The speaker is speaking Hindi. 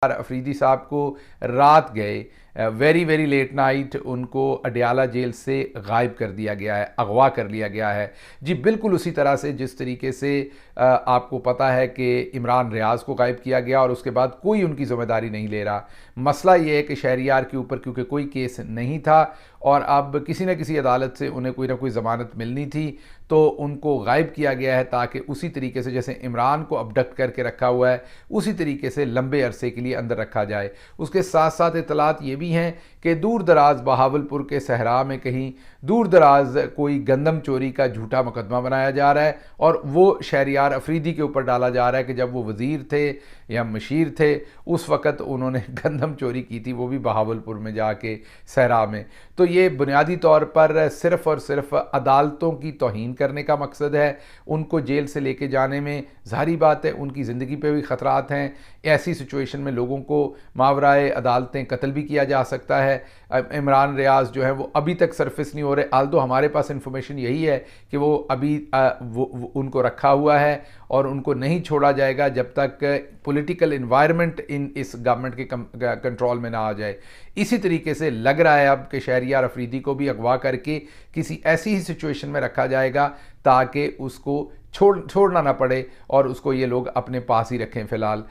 अफरीदी साहब को रात गए वेरी वेरी लेट नाइट उनको अडयाला जेल से गायब कर दिया गया है, अगवा कर लिया गया है। जी बिल्कुल उसी तरह से जिस तरीके से आपको पता है कि इमरान रियाज को गायब किया गया और उसके बाद कोई उनकी ज़िम्मेदारी नहीं ले रहा। मसला ये है कि शहरियार के ऊपर क्योंकि कोई केस नहीं था और अब किसी न किसी अदालत से उन्हें कोई ना कोई ज़मानत मिलनी थी, तो उनको गायब किया गया है ताकि उसी तरीके से जैसे इमरान को अबडक्ट करके रखा हुआ है उसी तरीके से लंबे अरसे के लिए अंदर रखा जाए। उसके साथ साथ इतलात ये भी हैं कि दूर दराज बहावलपुर के सहरा में कहीं दूर दराज कोई गंदम चोरी का झूठा मुकदमा बनाया जा रहा है और वो शहरियार अफरीदी के ऊपर डाला जा रहा है कि जब वो वज़ीर थे या मशीर थे उस वक़्त उन्होंने गंदम चोरी की थी, वो भी बहावलपुर में जाके सहरा में। तो ये बुनियादी तौर पर सिर्फ़ और सिर्फ अदालतों की तौहीन करने का मकसद है। उनको जेल से लेके जाने में ज़ाहिर बात है उनकी ज़िंदगी पे भी ख़तरात हैं। ऐसी सिचुएशन में लोगों को मावराए अदालतें कत्ल भी किया जा सकता है। इमरान रियाज जो है वो अभी तक सरफेस नहीं हो रहे, आल्दो हमारे पास इंफॉर्मेशन यही है कि वो अभी वो उनको रखा हुआ है और उनको नहीं छोड़ा जाएगा जब तक पॉलिटिकल इन्वायरमेंट इस गवर्नमेंट के कंट्रोल में ना आ जाए। इसी तरीके से लग रहा है अब कि शहरियार अफरीदी को भी अगवा करके किसी ऐसी ही सिचुएशन में रखा जाएगा ताकि उसको छोड़ना ना पड़े और उसको ये लोग अपने पास ही रखें फ़िलहाल।